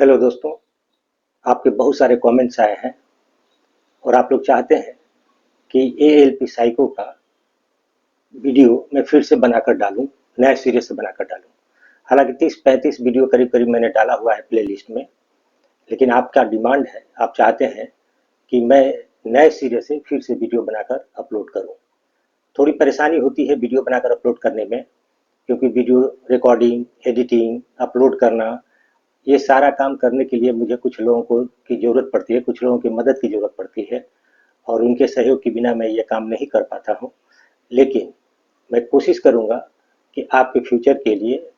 Hello दोस्तों, आपके बहुत सारे कमेंट्स आए हैं और आप लोग चाहते हैं कि एएलपी साइको का वीडियो मैं फिर से बनाकर डालूं, नए सिरे से बनाकर डालूं। हालांकि 30-35 वीडियो करीब करीब मैंने डाला हुआ है प्लेलिस्ट में, लेकिन आपका डिमांड है, आप चाहते हैं कि मैं नए सिरे से फिर से वीडियो बनाकर अपलोड करूं। थोड़ी परेशानी होती है वीडियो बनाकर अपलोड करने में, क्योंकि वीडियो रिकॉर्डिंग, एडिटिंग, अपलोड करना, ये सारा काम करने के लिए मुझे कुछ लोगों को की ज़रूरत पड़ती है, कुछ लोगों की मदद की ज़रूरत पड़ती है और उनके सहयोग के बिना मैं ये काम नहीं कर पाता हूँ। लेकिन मैं कोशिश करूँगा कि आपके फ्यूचर के लिए,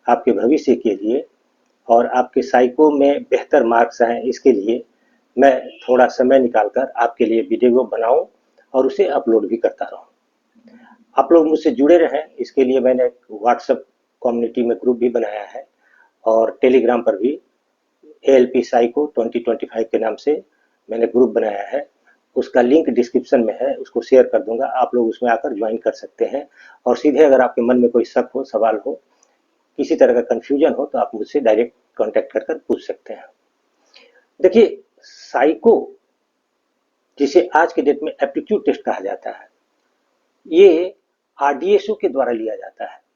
आपके भविष्य के लिए और आपके साइको में बेहतर मार्क्स आएँ, इसके लिए मैं थोड़ा समय निकाल कर आपके लिए वीडियो बनाऊँ और उसे अपलोड भी करता रहूँ। आप लोग मुझसे जुड़े रहें, इसके लिए मैंने व्हाट्सएप कम्युनिटी में ग्रुप भी बनाया है और टेलीग्राम पर भी एएलपी साइको 2025 के नाम से मैंने ग्रुप बनाया है। उसका लिंक डिस्क्रिप्शन में है, उसको शेयर कर दूंगा, आप लोग उसमें आकर ज्वाइन कर सकते हैं और सीधे अगर आपके मन में कोई शक हो, सवाल हो, किसी तरह का कंफ्यूजन हो तो आप मुझसे डायरेक्ट कांटेक्ट कर कर पूछ सकते हैं। देखिए, साइको जिसे आज के डेट में एप्टीट्यूड टेस्ट कहा जाता है, ये आरडीएसओ के द्वारा लिया जाता है।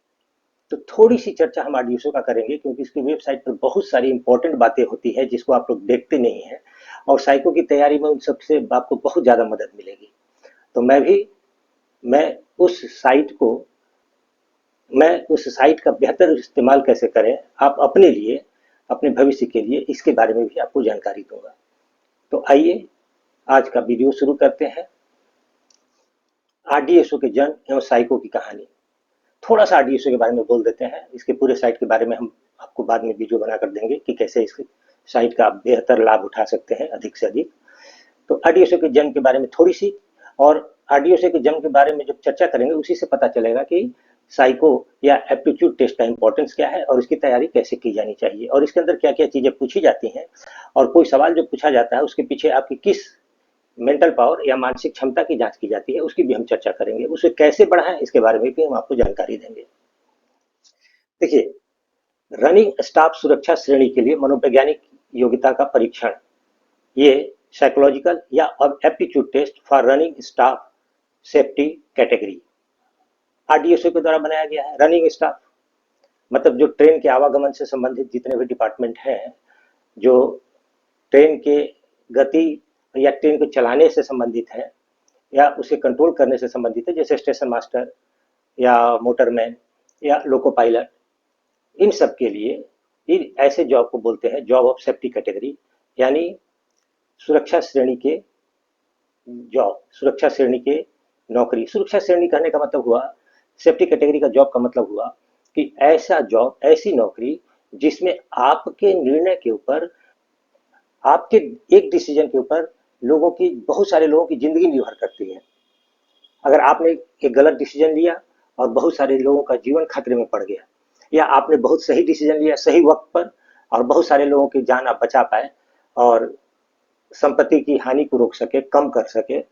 तो थोड़ी सी चर्चा हम आरडीएसओ का करेंगे, क्योंकि इसकी वेबसाइट पर बहुत सारी इंपॉर्टेंट बातें होती है जिसको आप लोग देखते नहीं हैं और साइको की तैयारी में उन सबसे आपको बहुत ज़्यादा मदद मिलेगी। तो मैं उस साइट को मैं उस साइट का बेहतर इस्तेमाल कैसे करें, आप अपने लिए, अपने भविष्य के लिए, इसके बारे में भी आपको जानकारी दूंगा। तो आइए आज का वीडियो शुरू करते हैं। आरडीएसओ के जन्म एवं साइको की कहानी। थोड़ा सा आरडीएसओ के बारे में बोल देते हैं, इसके पूरे साइट के बारे में हम आपको बाद में वीडियो बनाकर देंगे कि कैसे इस साइट का आप बेहतर लाभ उठा सकते हैं अधिक से अधिक। तो आरडीएसओ के जन्म के बारे में थोड़ी सी, और आरडीएसओ के जन्म के बारे में जब चर्चा करेंगे उसी से पता चलेगा कि साइको या एप्टीट्यूड टेस्ट का इंपॉर्टेंस क्या है और इसकी तैयारी कैसे की जानी चाहिए और इसके अंदर क्या क्या चीजें पूछी जाती हैं और कोई सवाल जो पूछा जाता है उसके पीछे आपकी किस मेंटल पावर या मानसिक क्षमता की जांच की जाती है, उसकी भी हम चर्चा करेंगे। उसे कैसे बढ़ाएं इसके बारे में भी हम आपको जानकारी देंगे। देखिए, रनिंग स्टाफ सुरक्षा श्रेणी के लिए मनोवैज्ञानिक योग्यता का परीक्षण, ये साइकोलॉजिकल या aptitude test for running staff safety category RDSO के द्वारा बनाया गया है। रनिंग स्टाफ मतलब जो ट्रेन के आवागमन से संबंधित जितने भी डिपार्टमेंट हैं, जो ट्रेन के गति या ट्रेन को चलाने से संबंधित है या उसे कंट्रोल करने से संबंधित है, जैसे स्टेशन मास्टर या मोटरमैन या लोको पायलट, इन सब के लिए ऐसे जॉब को बोलते हैं जॉब ऑफ सेफ्टी कैटेगरी, यानी सुरक्षा श्रेणी के जॉब, सुरक्षा श्रेणी के नौकरी। सुरक्षा श्रेणी कहने का मतलब हुआ, सेफ्टी कैटेगरी का जॉब का मतलब हुआ कि ऐसा जॉब, ऐसी नौकरी जिसमें आपके निर्णय के ऊपर, आपके एक डिसीजन के ऊपर लोगों की, बहुत सारे लोगों की जिंदगी निर्भर करती है। अगर आपने एक गलत डिसीजन लिया और बहुत सारे लोगों का जीवन खतरे में पड़ गया, या आपने बहुत सही डिसीजन लिया सही वक्त पर और बहुत सारे लोगों की जान आप बचा पाए और संपत्ति की हानि को रोक सके, कम कर सके,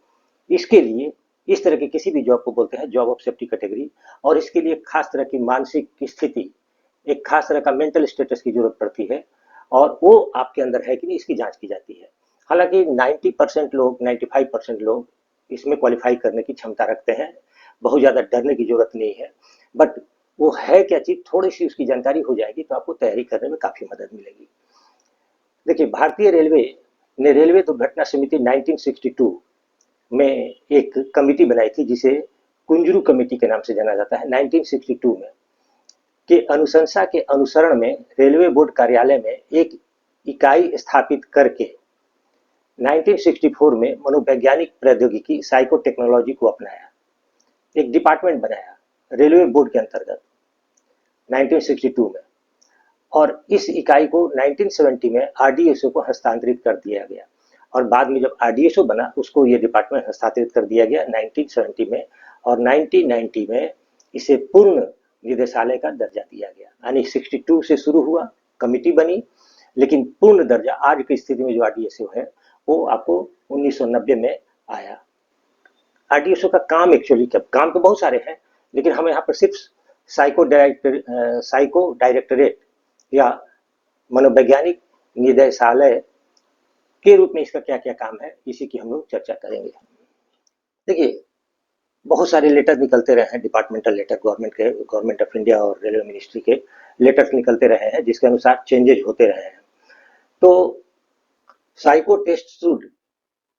इसके लिए इस तरह के किसी भी जॉब को बोलते हैं जॉब ऑफ सेफ्टी कैटेगरी। और इसके लिए खास तरह की मानसिक स्थिति, एक खास तरह का मेंटल स्टेटस की जरूरत पड़ती है और वो आपके अंदर है कि नहीं, इसकी जांच की जाती है। हालांकि 90% लोग, 95% लोग इसमें क्वालिफाई करने की क्षमता रखते हैं, बहुत ज़्यादा डरने की जरूरत नहीं है। बट वो है क्या चीज़, थोड़ी सी उसकी जानकारी हो जाएगी तो आपको तैयारी करने में काफ़ी मदद मिलेगी। देखिए, भारतीय रेलवे ने रेलवे दुर्घटना समिति 1962 में एक कमेटी बनाई थी जिसे कुंजरू कमेटी के नाम से जाना जाता है। 1962 में के अनुशंसा के अनुसरण में रेलवे बोर्ड कार्यालय में एक इकाई स्थापित करके 1964 में मनोवैज्ञानिक प्रौद्योगिकी साइको टेक्नोलॉजी को अपनाया, एक डिपार्टमेंट बनाया रेलवे बोर्ड के अंतर्गत 1962 में, और इस इकाई को 1970 में आरडीएसओ को हस्तांतरित कर दिया गया और बाद में जब आरडीएसओ बना उसको ये डिपार्टमेंट हस्तांतरित कर दिया गया 1970 में, और 1990 में इसे पूर्ण निदेशालय का दर्जा दिया गया। यानी 62 से शुरू हुआ, कमिटी बनी, लेकिन पूर्ण दर्जा आज की स्थिति में जो आरडीएसओ है वो आपको 1990 में आया। आरडीएसओ का काम एक्चुअली क्या, काम तो बहुत सारे हैं, लेकिन हम यहाँ पर सिर्फ साइको डायरेक्टरेट या मनोवैज्ञानिक निदेशालय के रूप में इसका क्या क्या काम है, इसी की हम लोग चर्चा करेंगे। देखिए, बहुत सारे लेटर निकलते रहे हैं, डिपार्टमेंटल लेटर गवर्नमेंट के, गवर्नमेंट ऑफ इंडिया और रेलवे मिनिस्ट्री के लेटर्स निकलते रहे हैं, जिसके अनुसार चेंजेज होते रहे हैं। तो psycho test should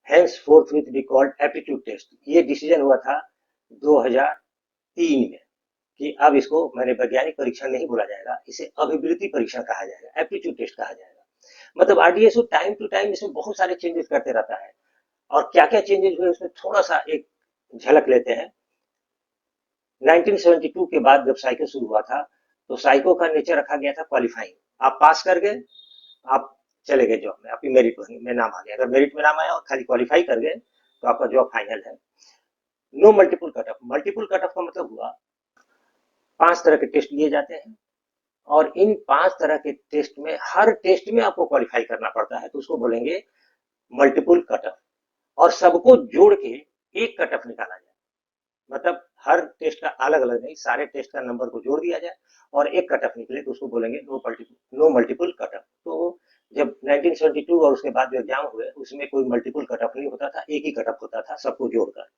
henceforth with be called aptitude test, ये डिसीजन हुआ था 2003 में कि अब इसको मैंने वैज्ञानिक परीक्षण नहीं बोला जाएगा, इसे अभिवृत्ति परीक्षण कहा जाएगा, एप्टीट्यूड टेस्ट कहा जाएगा। मतलब आरडीएसओ टाइम टू टाइम इसमें बहुत सारे चेंजेस करते रहता है, और क्या क्या चेंजेस हुए उसमें थोड़ा सा एक झलक लेते हैं। 1972 के बाद जब साइको शुरू हुआ था, तो साइको का नेचर रखा गया था क्वालिफाइंग। आप पास कर गए, आप चले गए जॉब में, आपकी मेरिट में नाम आ गया। अगर मेरिट में नाम आया और खाली क्वालिफाई कर गए तो आपका जॉब फाइनल है। No multiple cut off, multiple cut off का मतलब हुआ 5 तरह के टेस्ट लिए जाते हैं, और इन 5 तरह के टेस्ट में हर टेस्ट में आपको क्वालिफाई करना पड़ता है, तो उसको बोलेंगे मल्टीपल कट ऑफ। और सबको जोड़ के एक कट ऑफ निकाला जाए, मतलब हर टेस्ट का अलग अलग नहीं, सारे टेस्ट का नंबर को जोड़ दिया जाए और एक कट ऑफ निकले, तो उसको बोलेंगे नो मल्टीपल कट ऑफ। तो जब 1972 और उसके बाद जो एग्जाम हुए उसमें कोई मल्टीपल कट ऑफ नहीं होता था, एक ही कट ऑफ होता था सबको जोड़कर,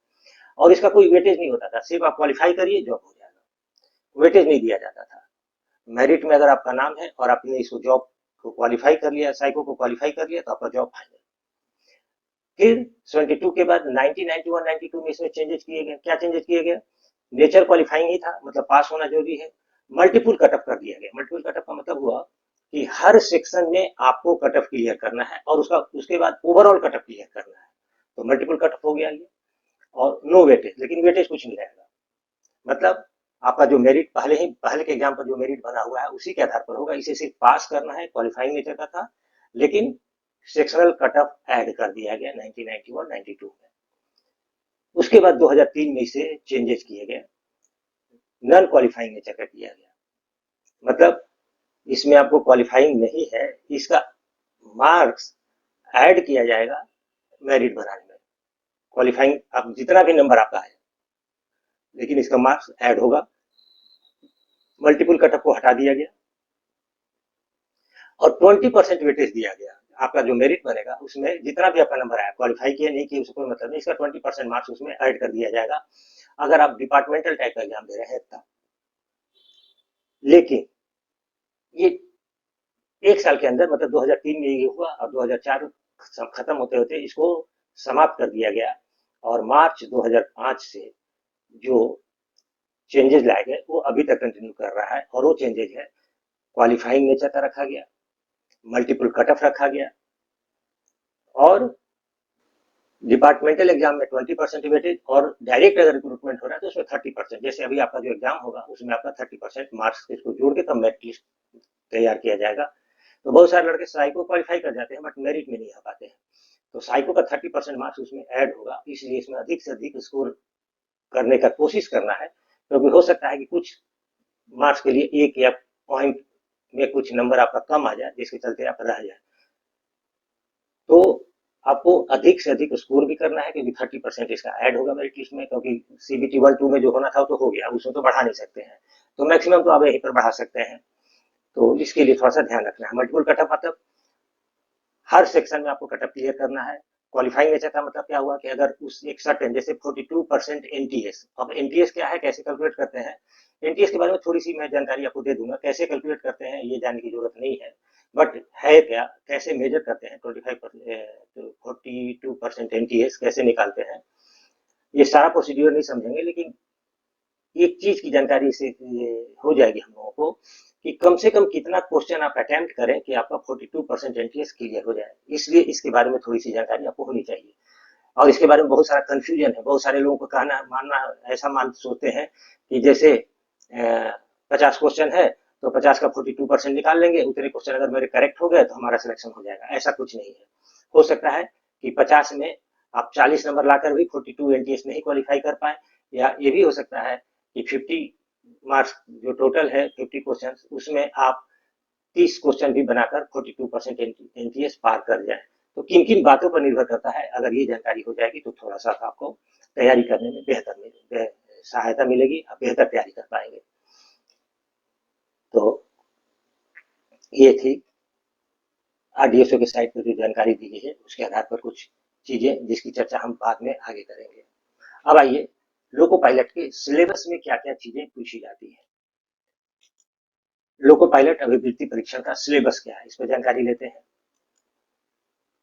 और इसका कोई वेटेज नहीं होता था, सिर्फ आप क्वालिफाई करिए जॉब हो जाएगा, वेटेज नहीं दिया जाता था। मेरिट में अगर आपका नाम है और आपने इसको जॉब को क्वालिफाई कर लिया, साइको को क्वालिफाई कर लिया, तो आपका जॉब फाइनल। फिर 72 के बाद 1991 92 में इसमें चेंजेस किए गए। क्या चेंजेस किए गए? नेचर क्वालिफाइंग ही था, मतलब पास होना जरूरी है। मल्टीपुल कट ऑफ कर दिया गया। मल्टीपुल कट ऑफ का मतलब हुआ कि हर सेक्शन में आपको कट ऑफ क्लियर करना है और उसके बाद ओवरऑल कट ऑफ क्लियर करना है, तो मल्टीपुल कट ऑफ हो गया ये। और नो वेटेज, लेकिन वेटेज कुछ नहीं रहेगा, मतलब आपका जो मेरिट पहले के एग्जाम पर जो मेरिट बना हुआ है उसी के आधार पर होगा। इसे सिर्फ पास करना है, क्वालिफाइंग नेचर का था, लेकिन सेक्शनल कट ऑफ ऐड कर दिया गया 1991-92 में। उसके बाद 2003 में इसे चेंजेस किए गए, नॉन क्वालिफाइंग नेचर का किया गया, मतलब इसमें आपको क्वालिफाइंग नहीं है, इसका मार्क्स ऐड किया जाएगा मेरिट बनाने में। क्वालिफाइंग आप जितना भी नंबर आपका है, लेकिन इसका मार्क्स ऐड होगा। मल्टीपल कट ऑफ को हटा दिया गया और 20% वेटेज दिया गया। आपका जो मेरिट बनेगा उसमें जितना भी आपका नंबर आया, क्वालिफाई किया नहीं किया उससे कोई मतलब नहीं, इसका 20% मार्क्स उसमें ऐड कर दिया जाएगा अगर आप डिपार्टमेंटल टाइप का एग्जाम दे रहे हैं तब। लेकिन ये एक साल के अंदर, मतलब 2003 में ये हुआ और 2004 खत्म होते होते इसको समाप्त कर दिया गया, और मार्च 2005 से जो चेंजेस लाए गए वो अभी तक कंटिन्यू कर रहा है। और वो चेंजेस है, क्वालिफाइंग नेचर का रखा गया, मल्टीपल कट ऑफ रखा गया, और डिपार्टमेंटल एग्जाम में 20% वेटेज, और डायरेक्ट अगर रिक्रूटमेंट हो रहा है तो उसमें 30%। जैसे अभी आपका जो एग्जाम होगा उसमें आपका 30% मार्क्स इसको जोड़ के तब मेरिट लिस्ट तैयार किया जाएगा। तो बहुत सारे लड़के साइको क्वालिफाई कर जाते हैं बट मेरिट में नहीं आ पाते हैं, तो साइको का 30% मार्क्स उसमें ऐड होगा, इसलिए इसमें अधिक से अधिक स्कोर करने का कोशिश करना है, क्योंकि हो सकता है कि कुछ मार्क्स के लिए एक या पॉइंट में कुछ नंबर आपका कम आ जाए जिसके चलते आप रह जाए। तो आपको अधिक से अधिक स्कोर भी करना है, क्योंकि 30% इसका ऐड होगा मेरिट लिस्ट में, क्योंकि सीबीटी 1-2 में जो होना था वो तो हो गया, उसमें तो बढ़ा नहीं सकते हैं, तो मैक्सिमम तो आप यहीं पर बढ़ा सकते हैं। तो इसके लिए थोड़ा सा ध्यान रखना है। मल्टीपल कट ऑफ मतलब हर सेक्शन में आपको कट ऑफ क्लियर करना है। क्वालिफाइंग नेचर का मतलब क्या हुआ कि अगर उस एक सर्टेन, जैसे 42% एनटीएस, अब एनटीएस क्या है, कैसे कैलकुलेट करते हैं, एनटीएस के बारे में थोड़ी सी मैं जानकारी आपको दे दूंगा, कैसे कैलकुलेट करते हैं ये जानने की जरूरत नहीं है, बट है क्या, कैसे मेजर करते हैं 42% एनटीएस कैसे निकालते हैं, ये सारा प्रोसीड्यूर नहीं समझेंगे, लेकिन एक चीज की जानकारी से हो जाएगी हम लोगों को कि कम से कम कितना क्वेश्चन आप अटेम्प्ट करें कि आपका 42% एनटीएस क्लियर हो जाए, इसलिए इसके बारे में थोड़ी सी जानकारी आपको होनी चाहिए। और इसके बारे में बहुत सारा कंफ्यूजन है, बहुत सारे लोगों को कहना मानना ऐसा मान सोचते हैं कि जैसे 50 क्वेश्चन है तो 50 का 42% निकाल लेंगे, उतने क्वेश्चन अगर मेरे करेक्ट हो गए तो हमारा सिलेक्शन हो जाएगा। ऐसा कुछ नहीं है, हो सकता है कि 50 में आप 40 नंबर लाकर भी 42 एनटीएस नहीं क्वालिफाई कर पाए, या ये भी हो सकता है कि 50 मार्क्स जो टोटल है 50 क्वेश्चन, उसमें आप 30 क्वेश्चन भी बनाकर 42% एनटीएस पार कर जाए। तो किन किन बातों पर निर्भर करता है, अगर ये जानकारी हो जाएगी तो थोड़ा सा आपको तैयारी करने में सहायता मिलेगी, आप बेहतर तैयारी कर पाएंगे। तो ये थी आरडीएसओ के साइट पर जो जानकारी दी गई है उसके आधार पर कुछ चीजें जिसकी चर्चा हम बाद में आगे करेंगे। अब आइए लोको पायलट के सिलेबस में क्या क्या चीजें पूछी जाती है। लोको पायलट अभिवृत्ति परीक्षण का सिलेबस क्या है, इस पर जानकारी लेते हैं।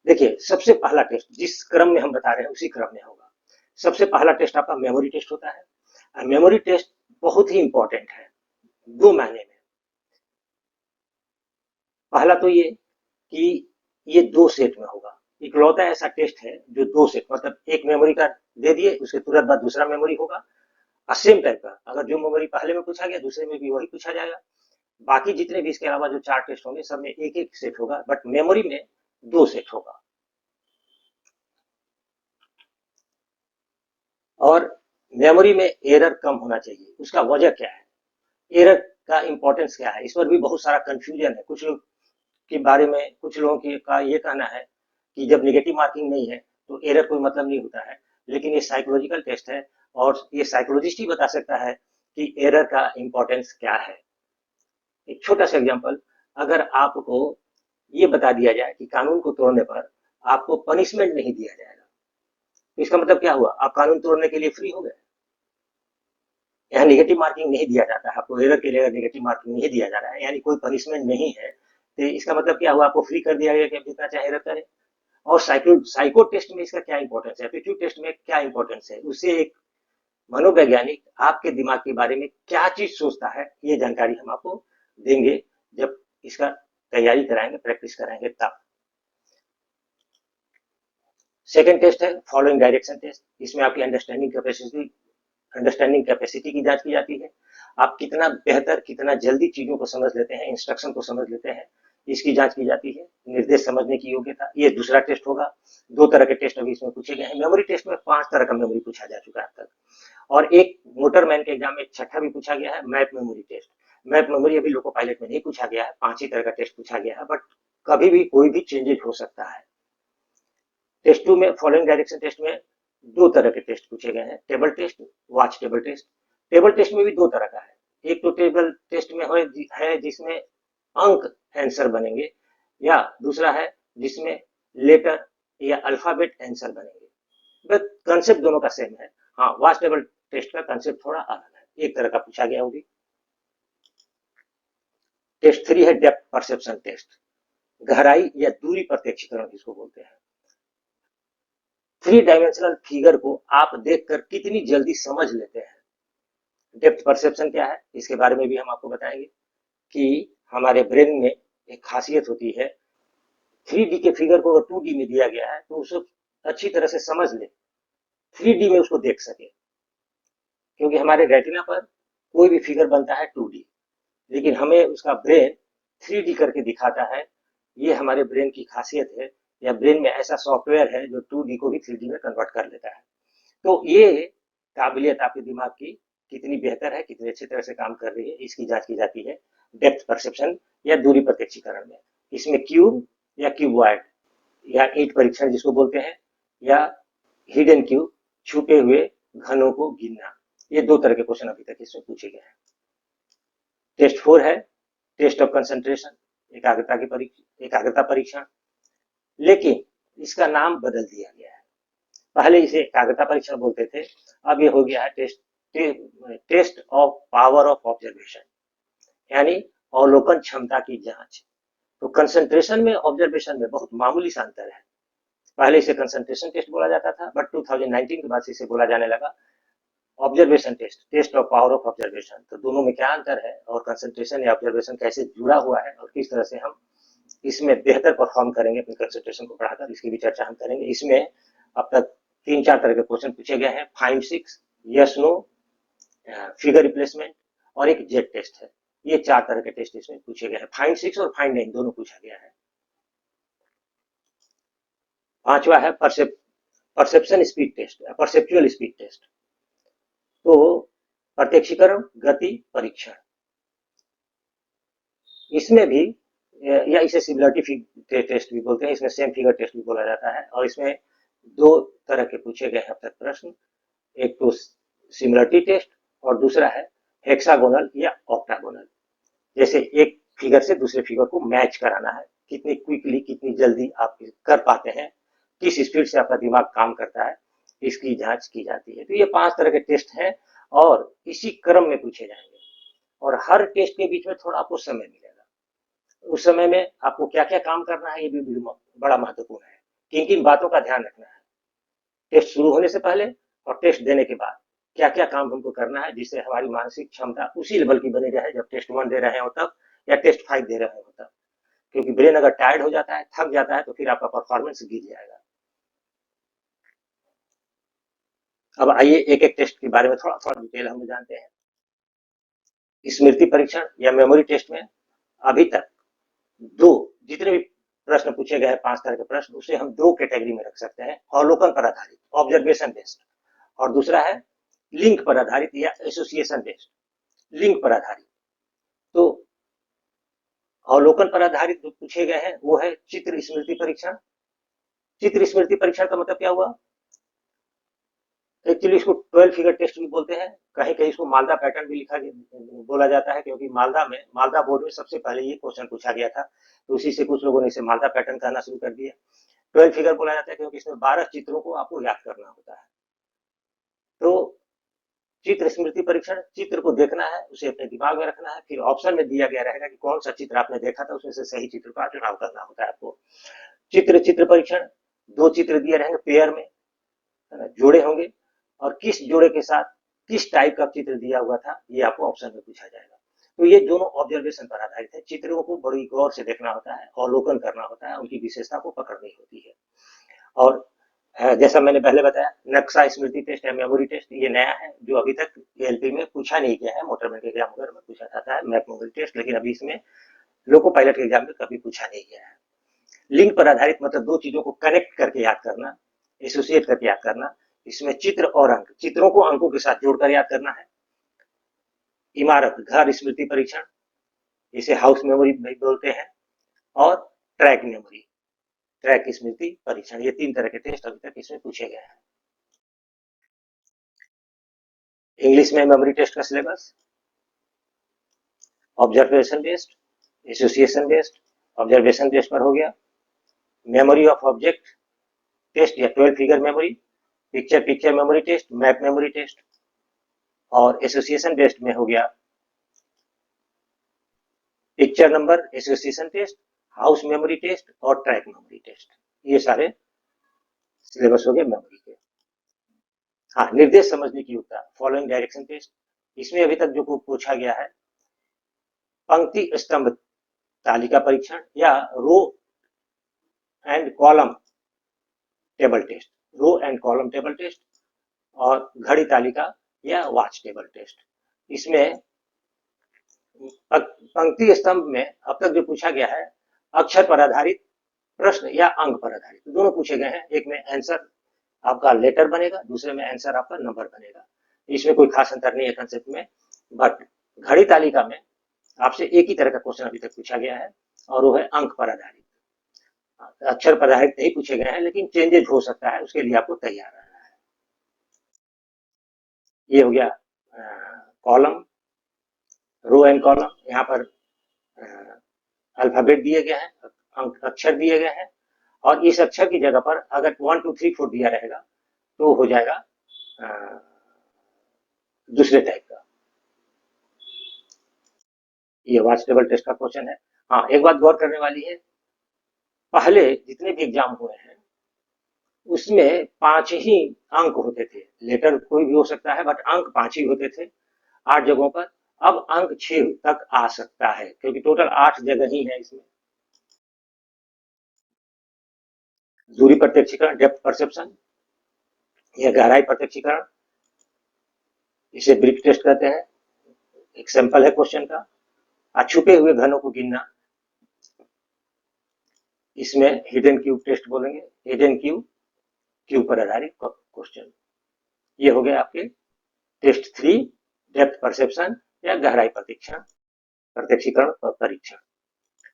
देखिए, सबसे पहला टेस्ट जिस क्रम में हम बता रहे हैं उसी क्रम में होगा। सबसे पहला टेस्ट आपका मेमोरी टेस्ट होता है, और मेमोरी टेस्ट बहुत ही इंपॉर्टेंट है दो मायने में। पहला तो ये कि ये दो सेट में होगा, इकलौता ऐसा टेस्ट है जो दो सेट मतलब एक मेमोरी का दे दिए, उसके तुरंत बाद दूसरा मेमोरी होगा और सेम टाइप का, अगर जो मेमोरी पहले में पूछा गया दूसरे में भी वही पूछा जाएगा। बाकी जितने भी इसके अलावा जो चार टेस्ट होंगे सब में एक एक सेट होगा, बट मेमोरी में दो सेट होगा। और मेमोरी में एरर कम होना चाहिए, उसका वजह क्या है, एरर का इंपॉर्टेंस क्या है, इस पर भी बहुत सारा कंफ्यूजन है। कुछ लोग के बारे में कुछ लोगों की का ये कहना है कि जब निगेटिव मार्किंग नहीं है तो एरर कोई मतलब नहीं होता है, लेकिन ये साइकोलॉजिकल टेस्ट है और ये साइकोलॉजिस्ट ही बता सकता है कि एरर का इंपॉर्टेंस क्या है। एक छोटा सा एग्जांपल, अगर आपको ये बता दिया जाए कि कानून को तोड़ने पर आपको पनिशमेंट नहीं दिया जाएगा, तो इसका मतलब क्या हुआ, आप कानून तोड़ने के लिए फ्री हो गए। यहाँ नेगेटिव मार्किंग नहीं दिया जाता है, आपको एरर के लिए नेगेटिव मार्किंग नहीं दिया जा रहा है, यानी कोई पनिशमेंट नहीं है, तो इसका मतलब क्या हुआ, आपको फ्री कर दिया गया कि आप जितना चाहे एरर करें। और साइको टेस्ट में इसका क्या इंपॉर्टेंस है, एप्टीट्यूड टेस्ट में क्या इंपॉर्टेंस है, उससे एक मनोवैज्ञानिक आपके दिमाग के बारे में क्या चीज सोचता है, ये जानकारी हम आपको देंगे जब इसका तैयारी कराएंगे, प्रैक्टिस कराएंगे तब। सेकेंड टेस्ट है फॉलोइंग डायरेक्शन टेस्ट, इसमें आपकी अंडरस्टैंडिंग कैपेसिटी की जांच की जाती है। आप कितना बेहतर कितना जल्दी चीजों को समझ लेते हैं, इंस्ट्रक्शन को समझ लेते हैं, इसकी जांच की जाती है। निर्देश समझने की योग्यता, ये दूसरा टेस्ट होगा। दो तरह के टेस्ट अभी इसमें पूछे गए हैं। मेमोरी टेस्ट में 5 तरह का मेमोरी पूछा जा चुका है अब तक, और एक मोटरमैन के एग्जाम में छठा भी पूछा गया है, map memory test. Map memory अभी लोको पायलट में नहीं पूछा गया है, 5 ही तरह का टेस्ट पूछा गया है, बट कभी भी कोई भी चेंजेस हो सकता है। टेस्ट 2 में फॉलोइंग डायरेक्शन टेस्ट में दो तरह के टेस्ट पूछे गए हैं, table test, watch table test. Table test में भी दो तरह का है, एक तो टेबल टेस्ट में है जिसमें अंक आंसर बनेंगे, या दूसरा है जिसमें लेटर या अल्फाबेट आंसर बनेंगे, बट कंसेप्ट दोनों का सेम है। हाँ, वॉच टेबल टेस्ट का कंसेप्ट थोड़ा अलग है, एक तरह का पूछा गया होगी। टेस्ट 3 है डेप्थ परसेप्शन टेस्ट, गहराई या दूरी प्रत्यक्षीकरण जिसको बोलते हैं। थ्री डायमेंशनल फिगर को आप देखकर कितनी जल्दी समझ लेते हैं। डेप्थ परसेप्शन क्या है, इसके बारे में भी हम आपको बताएंगे कि हमारे ब्रेन में एक खासियत होती है, 3D के फिगर को अगर 2D में दिया गया है तो उसको अच्छी तरह से समझ ले, 3D में उसको देख सके, क्योंकि हमारे रेटिना पर कोई भी फिगर बनता है 2D, लेकिन हमें उसका ब्रेन 3D करके दिखाता है। ये हमारे ब्रेन की खासियत है, या ब्रेन में ऐसा सॉफ्टवेयर है जो 2D को भी 3D में कन्वर्ट कर लेता है। तो ये काबिलियत आपके दिमाग की कितनी बेहतर है, कितनी अच्छी तरह से काम कर रही है, इसकी जांच की जाती है डेप्थ परसेप्शन या दूरी प्रत्यक्षीकरण में। इसमें क्यूब या क्यूबॉइड या ईंट परीक्षण जिसको बोलते हैं, या हिडन क्यूब, छुपे हुए घनों को गिनना, ये दो तरह के क्वेश्चन अभी तक इसमें पूछे गए हैं। टेस्ट 4 है टेस्ट ऑफ कंसंट्रेशन, एकाग्रता परीक्षण, लेकिन इसका नाम बदल दिया गया है। पहले इसे एकाग्रता परीक्षण बोलते थे, अब ये हो गया है test of power of observation, यानी अवलोकन क्षमता की जांच। तो कंसंट्रेशन में ऑब्जर्वेशन में बहुत मामूली सा अंतर है। पहले इसे कंसंट्रेशन टेस्ट बोला जाता था, बट 2019 के बाद से इसे बोला जाने लगा observation test, test of power of observation. तो दोनों में क्या अंतर है, और कंसंट्रेशन या ऑब्जर्वेशन कैसे जुड़ा हुआ है, और किस तरह से हम इसमें बेहतर परफॉर्म करेंगे अपनी कंसंट्रेशन को बढ़ाकर, इसकी भी चर्चा हम करेंगे। इसमें अब तक 3-4 तरह के क्वेश्चन पूछे गए हैं, 5-6, यस नो, फिगर रिप्लेसमेंट, और एक जेट टेस्ट है। ये 4 तरह के टेस्ट इसमें पूछे गए हैं, 5-6 और 5-9 दोनों पूछा गया है। पांचवा है perception speed test, perceptual speed test. तो प्रत्यक्षीकरण गति परीक्षण, इसमें भी या इसे सिमिलरिटी टेस्ट भी बोलते हैं, इसमें सेम फिगर टेस्ट भी बोला जाता है, और इसमें दो तरह के पूछे गए हैं अब तक प्रश्न, एक तो सिमिलरिटी टेस्ट और दूसरा है हेक्सागोनल या ऑक्टागोनल, जैसे एक फिगर से दूसरे फिगर को मैच कराना है, कितनी क्विकली, कितनी जल्दी आप कर पाते हैं, किस स्पीड से आपका दिमाग काम करता है, इसकी जांच की जाती है। तो ये 5 तरह के टेस्ट हैं और इसी क्रम में पूछे जाएंगे और हर टेस्ट के बीच में थोड़ा आपको समय मिलेगा। उस समय में आपको क्या-क्या काम करना है, ये भी बड़ा महत्वपूर्ण है। किन-किन बातों का ध्यान रखना है टेस्ट शुरू होने से पहले और टेस्ट देने के बाद, क्या-क्या काम हमको करना है जिससे हमारी मानसिक क्षमता उसी लेवल की बनी रहे जब टेस्ट 1 दे रहे हो तब या टेस्ट 5 दे रहे हो तब। क्योंकि ब्रेन अगर टायर्ड हो जाता है, थक जाता है, तो फिर आपका परफॉर्मेंस गिर जाएगा। अब आइए एक-एक टेस्ट के बारे में थोड़ा-थोड़ा डिटेल हम जानते हैं। स्मृति परीक्षण या मेमोरी टेस्ट में अभी तक 2 जितने भी प्रश्न पूछे गए हैं, 5 तरह के प्रश्न, उसे हम 2 कैटेगरी में रख सकते हैं। अवलोकन पर आधारित, ऑब्जर्वेशन बेस्ड, और दूसरा है लिंक पर आधारित या एसोसिएशन बेस्ड, लिंक पर आधारित। तो अवलोकन पर आधारित जो पूछे गए हैं वो है चित्र स्मृति परीक्षण। चित्र स्मृति परीक्षण का मतलब क्या हुआ? एक्चुअली इसको 12 फिगर टेस्ट भी बोलते हैं, कहीं कहीं इसको मालदा पैटर्न भी लिखा बोला जाता है, क्योंकि मालदा बोर्ड में सबसे पहले ये क्वेश्चन पूछा गया था, तो उसी से कुछ लोगों ने इसे मालदा पैटर्न कहना शुरू कर दिया। 12 फिगर बोला जाता है क्योंकि इसमें 12 चित्रों को आपको याद करना होता है। तो चित्र स्मृति परीक्षण, चित्र को देखना है, उसे अपने दिमाग में रखना है, फिर ऑप्शन में दिया गया रहेगा कि कौन सा चित्र आपने देखा था, उसमें से सही चित्र का चुनाव करना होता है आपको। चित्र परीक्षण, 2 चित्र दिए रहेंगे पेयर में, जोड़े होंगे, और किस जोड़े के साथ किस टाइप का चित्र दिया हुआ था, ये आपको ऑप्शन में पूछा जाएगा। तो ये दोनों ऑब्जर्वेशन पर आधारित है। चित्रों को बड़ी गौर से देखना होता है, अवलोकन करना होता है, उनकी विशेषता को पकड़नी होती है। और जैसा मैंने पहले बताया, नक्शा स्मृति टेस्ट या मेमोरी टेस्ट ये नया है, जो अभी तक एलपी में पूछा नहीं गया है। मोटरमैन के एग्जाम वगैरह में पूछा जाता है मैप मेमोरी टेस्ट, लेकिन अभी इसमें लोको पायलट के एग्जाम में कभी पूछा नहीं गया है। लिंक पर आधारित मतलब 2 चीजों को कनेक्ट करके याद करना, एसोसिएट करके याद करना। इसमें चित्र और अंक, चित्रों को अंकों के साथ जोड़कर याद करना है। इमारत, घर स्मृति परीक्षण, इसे हाउस मेमोरी भी बोलते हैं। और ट्रैक मेमोरी, ट्रैक स्मृति परीक्षण, ये 3 तरह के टेस्ट अभी तक इसमें पूछे गए हैं। इंग्लिश में मेमोरी टेस्ट का syllabus observation based, association based. Observation based पर हो गया मेमोरी ऑफ ऑब्जेक्ट टेस्ट या 12 figure memory, picture memory test, map memory test. और एसोसिएशन बेस्ड में हो गया picture number association test, house memory test और ट्रैक मेमोरी टेस्ट। ये सारे सिलेबस हो गए मेमोरी के। हाँ, निर्देश समझने की योग्यता, फॉलोइंग डायरेक्शन टेस्ट, इसमें अभी तक जो पूछा गया है पंक्ति स्तंभ तालिका परीक्षण या row and column table test, row and column table test, और घड़ी तालिका या वॉच टेबल टेस्ट। इसमें पंक्ति स्तंभ में अब तक जो पूछा गया है अक्षर पर आधारित प्रश्न या अंक पर आधारित, दोनों पूछे गए हैं। एक में आंसर आपका लेटर बनेगा, दूसरे में आंसर आपका नंबर बनेगा। इसमें कोई खास अंतर नहीं है कंसेप्ट में। बट घड़ी तालिका में आपसे एक ही तरह का क्वेश्चन अभी तक पूछा गया है और वो है अंक पर आधारित। अक्षर पर आधारित नहीं पूछे गए हैं, लेकिन चेंजेस हो सकता है, उसके लिए आपको तैयार रहना है। ये हो गया कॉलम, रो एंड कॉलम। यहाँ पर अल्फाबेट दिए गए हैं, अंक अक्षर दिए गए हैं, और इस अक्षर की जगह पर अगर 1 2 3 4 दिया रहेगा तो हो जाएगा दूसरे टाइप का। ये वॉच टेबल टेस्ट का क्वेश्चन है। हाँ, एक बात गौर करने वाली है, पहले जितने भी एग्जाम हुए हैं उसमें 5 ही अंक होते थे। लेटर कोई भी हो सकता है, बट अंक 5 ही होते थे 8 जगहों पर। अब अंक 6 तक आ सकता है, क्योंकि टोटल 8 जगह ही है इसमें। दूरी प्रत्यक्षीकरण, डेप्थ परसेप्शन या गहराई प्रत्यक्षीकरण, इसे ब्रीफ टेस्ट कहते हैं। एक सैंपल है क्वेश्चन का। छुपे हुए घनों को गिनना, इसमें हिडन क्यूब टेस्ट बोलेंगे, हिडन क्यूब पर आधारित क्वेश्चन। ये हो गया आपके टेस्ट 3, डेप्थ परसेप्शन या गहराई प्रत्यक्षीकरण परीक्षण।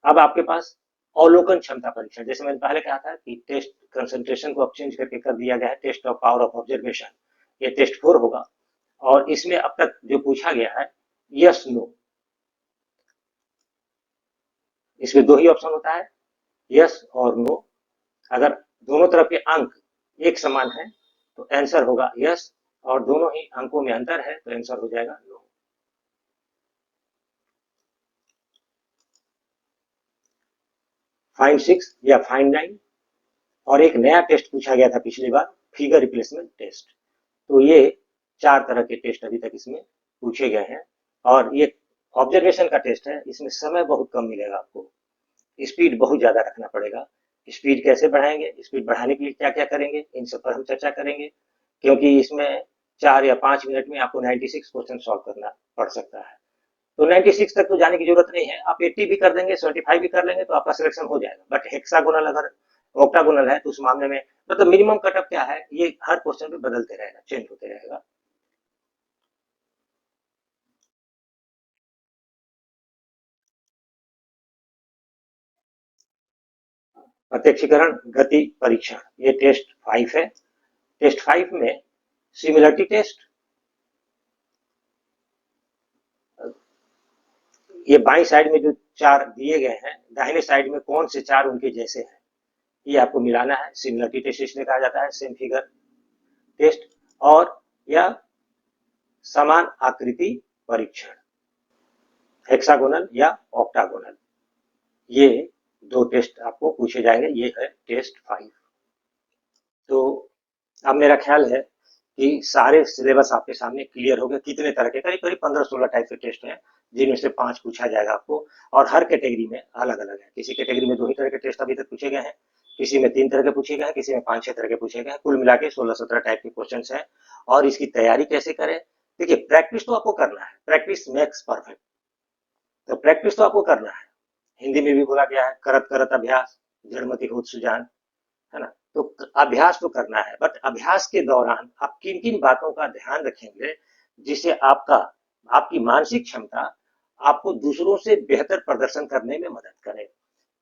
अब आपके पास अवलोकन क्षमता परीक्षण, जैसे मैंने पहले कहा था कि टेस्ट कंसंट्रेशन को अब चेंज करके कर दिया गया है test of power of observation. ये टेस्ट 4 होगा, और इसमें अब तक जो पूछा गया है यस नो, इसमें 2 ही ऑप्शन होता है, यस और नो। अगर दोनों तरफ के अंक एक समान है तो आंसर होगा यस, और दोनों ही अंकों में अंतर है तो आंसर हो जाएगा नो। फाइंड 6 या फाइंड 9, और एक नया टेस्ट पूछा गया था पिछली बार, फिगर रिप्लेसमेंट टेस्ट। तो ये 4 तरह के टेस्ट अभी तक इसमें पूछे गए हैं, और ये ऑब्जर्वेशन का टेस्ट है, इसमें समय बहुत कम मिलेगा आपको, स्पीड बहुत ज्यादा रखना पड़ेगा। स्पीड कैसे बढ़ाएंगे, स्पीड बढ़ाने के लिए क्या क्या करेंगे, इन सब पर हम चर्चा करेंगे, क्योंकि इसमें 4 या 5 मिनट में आपको 96 क्वेश्चन सॉल्व करना पड़ सकता है। तो 96 तक तो जाने की जरूरत नहीं है, आप 80 भी कर देंगे, 75 भी कर लेंगे तो आपका सिलेक्शन हो जाएगा। बट हेक्सागोनल अगर ऑक्टागोनल है तो उस मामले में मतलब मिनिमम कटअप क्या है, ये हर क्वेश्चन पे बदलते रहेगा, चेंज होते रहेगा। प्रत्यक्षीकरण गति परीक्षण, ये टेस्ट 5 है। टेस्ट 5 में सिमिलरिटी टेस्ट, ये बाई साइड में जो 4 दिए गए हैं, दाहिने साइड में कौन से 4 उनके जैसे हैं, ये आपको मिलाना है। सिमिलरिटी टेस्ट इसलिए कहा जाता है, सेम फिगर टेस्ट। और या समान आकृति परीक्षण, हेक्सागोनल या ऑक्टागोनल, ये 2 टेस्ट आपको पूछे जाएंगे। ये है टेस्ट 5। तो अब मेरा ख्याल है कि सारे सिलेबस आपके सामने क्लियर हो गए। कितने तरह के, करीब करीब 15-16 टाइप के टेस्ट हैं, जिनमें से 5 पूछा जाएगा आपको, और हर कैटेगरी में अलग अलग है। किसी कैटेगरी में 2 ही तरह के टेस्ट अभी तक पूछे गए हैं, किसी में 3 तरह के पूछे गए हैं, किसी में 5-6 तरह के पूछे गए हैं। कुल मिला के 16-17 टाइप के क्वेश्चन है। और इसकी तैयारी कैसे करें, देखिए प्रैक्टिस तो आपको करना है, प्रैक्टिस मेक्स परफेक्ट। तो प्रैक्टिस तो आपको करना है, हिंदी में भी बोला गया है, करत करत अभ्यास जड़मति होत सुजान, है ना। तो अभ्यास तो करना है, बट अभ्यास के दौरान आप किन किन बातों का ध्यान रखेंगे जिससे आपका आपकी मानसिक क्षमता आपको दूसरों से बेहतर प्रदर्शन करने में मदद करे।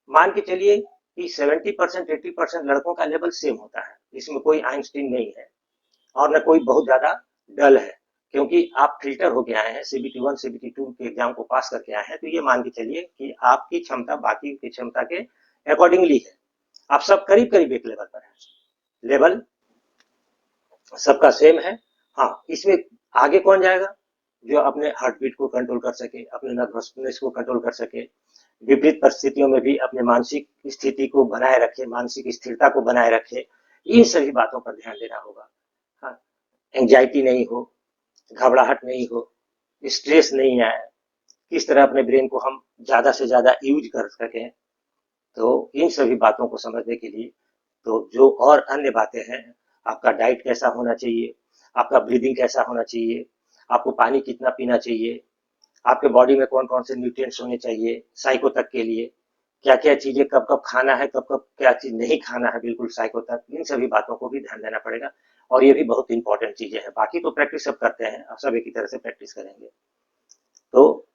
मान के चलिए कि 70% 80% लड़कों का लेवल सेम होता है, इसमें कोई आइंस्टीन नहीं है, और न कोई बहुत ज्यादा डल है, क्योंकि आप फिल्टर होके आए हैं, सीबीटी 1 सीबीटी 2 के एग्जाम को पास करके आए हैं। तो ये मान के चलिए कि आपकी क्षमता बाकी की क्षमता के अकॉर्डिंगली है, आप सब करीब करीब एक लेवल पर है, लेवल सबका सेम है। हाँ, इसमें आगे कौन जाएगा, जो अपने हार्ट बीट को कंट्रोल कर सके, अपने नर्वसनेस को कंट्रोल कर सके, विपरीत परिस्थितियों में भी अपने मानसिक स्थिति को बनाए रखे, मानसिक स्थिरता को बनाए रखे। इन सभी बातों पर ध्यान देना होगा। हाँ, एंजाइटी नहीं हो, घबराहट नहीं हो, स्ट्रेस नहीं आए, किस तरह अपने ब्रेन को हम ज्यादा से ज्यादा यूज कर सकें। तो इन सभी बातों को समझने के लिए, तो जो और अन्य बातें हैं, आपका डाइट कैसा होना चाहिए, आपका ब्रीदिंग कैसा होना चाहिए, आपको पानी कितना पीना चाहिए, आपके बॉडी में कौन कौन से न्यूट्रिएंट्स होने चाहिए साइको तक के लिए, क्या क्या चीजें कब कब खाना है, कब कब क्या चीज नहीं खाना है बिल्कुल साइको तक, इन सभी बातों को भी ध्यान देना पड़ेगा। और ये भी बहुत इंपॉर्टेंट चीजें हैं। बाकी तो प्रैक्टिस सब करते हैं, सब एक ही तरह से प्रैक्टिस करेंगे। तो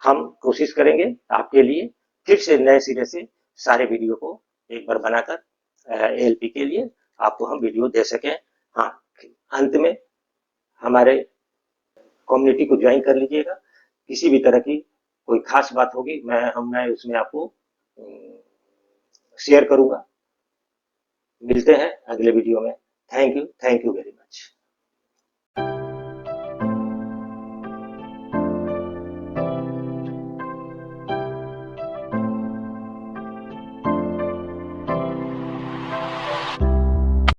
हम कोशिश करेंगे आपके लिए फिर से नए सिरे से सारे वीडियो को एक बार बनाकर एएलपी के लिए आपको हम वीडियो दे सकें। हाँ, अंत में हमारे कम्युनिटी को ज्वाइन कर लीजिएगा। किसी भी तरह की कोई खास बात होगी, मैं उसमें आपको शेयर करूंगा। मिलते हैं अगले वीडियो में। Thank you very much.